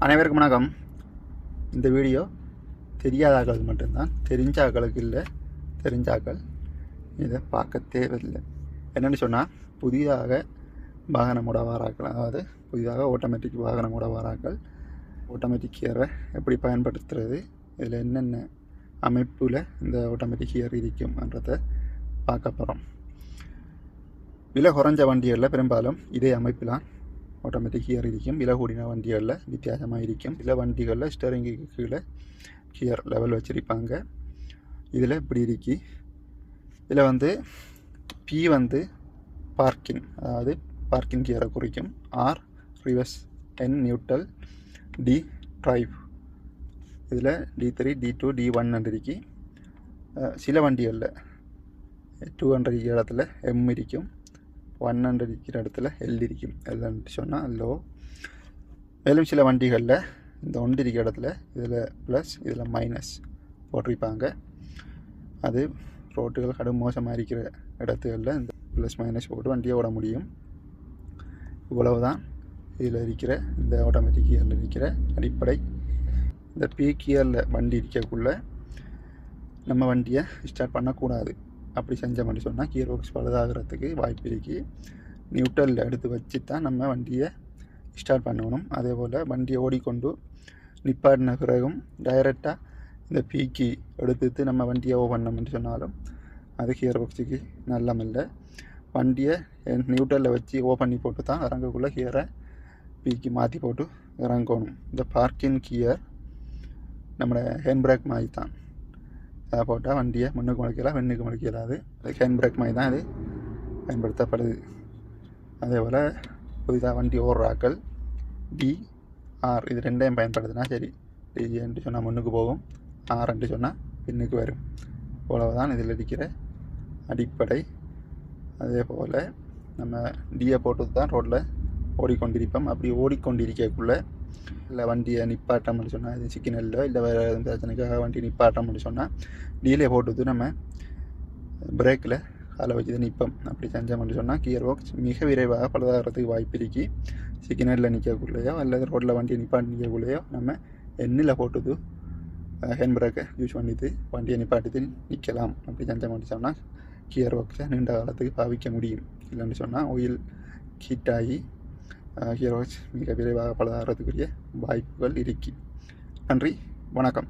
அனைவருக்கும் வணக்கம். இந்த வீடியோ தெரியாத ஆக்களுக்கு மட்டும்தான், தெரிஞ்ச ஆக்களுக்கு இல்லை. தெரிஞ்ச ஆக்கள் இதை பார்க்க தேவையில்லை. என்னென்னு சொன்னால், புதிதாக வாகனமோட வாராக்கள், அதாவது புதிதாக ஆட்டோமேட்டிக் வாகனமோட வாராக்கள் ஆட்டோமேட்டிக் கியரை எப்படி பயன்படுத்துறது, இதில் என்னென்ன அமைப்பில் இந்த ஆட்டோமேட்டிக் கியர் இருக்கும்ன்றதை பார்க்க போகிறோம். விலை குறைஞ்ச வண்டிகளில் பெரும்பாலும் இதே அமைப்பிலாம் ஆட்டோமேட்டிக் கியர் இருக்கும். விலை கூடின வண்டிகளில் வித்தியாசமாக இருக்கும். சில வண்டிகளில் ஸ்டேரிங்குக்கு கீழே கியர் லெவல் வச்சுருப்பாங்க. இதில் இப்படி இருக்கி. இதில் பி பார்க்கிங், அதாவது பார்க்கிங் கியரை குறிக்கும். ஆர் ரிவர்ஸ், என் நியூட்ரல், டி ட்ரைவ். இதில் D3, D2, D1 இருக்கி. சில வண்டிகளில் 200 இடத்துல எம் இருக்கும், 100 இருக்கிற இடத்துல எல் இருக்கும். எல்லுன்னு சொன்னால் லோ. மேலும் சில வண்டிகளில் இந்த 1 இருக்கிற இடத்துல இதில் ப்ளஸ், இதில் மைனஸ் போட்டிருப்பாங்க. அது ரோட்டுகள் கடும் மோசமாக இருக்கிற இடத்துகளில் இந்த ப்ளஸ் மைனஸ் போட்டு வண்டியை ஓட முடியும். இவ்வளவு தான் இதில் இருக்கிற இந்த ஆட்டோமேட்டிக் கியரில் இருக்கிற அடிப்படை. இந்த பி கியரில் வண்டி இருக்கக்குள்ள நம்ம வண்டியை ஸ்டார்ட் பண்ணக்கூடாது. அப்படி செஞ்சோம்னு சொன்னால் கியர் ஒர்க்ஸ் பழுதாகிறதுக்கு வாய்ப்பு இருக்குது. நியூட்ரலில் எடுத்து வச்சு தான் நம்ம வண்டியை ஸ்டார்ட் பண்ணணும். அதே போல் வண்டியை ஓடிக்கொண்டு நிப்பாட்டின பிறகும் டைரெக்டாக இந்த பீக்கி எடுத்துட்டு நம்ம வண்டியை பண்ணோம்னு சொன்னாலும் அது கியர் ஒர்க்ஸுக்கு நல்லமில்லை. வண்டியை நியூட்ரலில் வச்சு பண்ணி போட்டு தான் இறங்கக்குள்ளே கியரை பீக்கி மாற்றி போட்டு இறங்கணும். இந்த பார்க்கிங் கியர் நம்மளோட ஹேண்ட் பிரேக் மாதிரி தான். அதை போட்டால் வண்டியை முன்னுக்கு முளைக்கலாம், வெண்ணுக்கு முளைக்கலாது. அது ஹேண்ட் பிரேக் மாதிரி தான் அது பயன்படுத்தப்படுது. அதே போல் புதிதாக வண்டி ஓடுறாக்கள் DR இது ரெண்டையும் பயன்படுத்தினா சரி. டின்னு சொன்னால் முன்னுக்கு போகும், ஆர்ன்னு சொன்னால் பின்னுக்கு வரும். இவ்வளவுதான் இதில் இருக்கிற அடிப்படை. அதே போல் நம்ம டியை போட்டு தான் ரோட்டில் ஓடிக்கொண்டிருப்போம். அப்படி ஓடிக்கொண்டிருக்கக்குள்ளே இல்லை வண்டியை நிப்பாட்டம்னு சொன்னால் இது சிக்னலில் இல்லை வேறு எதுவும் பிரச்சனைக்காக வண்டி நிப்பாட்டம்னு சொன்னால் டீலே போட்டுட்டு நம்ம பிரேக்கில் காலை வச்சு நிற்போம். அப்படி செஞ்சோம்னு சொன்னால் கியர் ஒர்க்ஸ் மிக விரைவாக பழுதாகிறதுக்கு வாய்ப்பு இருக்கு. சிக்னலில் நிற்கக்குள்ளேயோ அல்லது ரோட்டில் வண்டியை நிப்பாட்டி நிற்கக்குள்ளேயோ நம்ம எண்ணில் போட்டுது ஹேண்ட் பிரேக்கை யூஸ் பண்ணிட்டு வண்டியை நிப்பாட்டி நிற்கலாம். அப்படி செஞ்சோம்னு சொன்னால் கியர் ஒர்க்ஸை நீண்ட காலத்துக்கு பாவிக்க முடியும். இல்லைன்னு சொன்னால் ஆயில் ஹீட் ஆகி கியர் ஒர்க்ஸ் மிக விரைவாக பழுதாகிறதுக்குரிய வாய்ப்புகள் இருக்கு. நன்றி, வணக்கம்.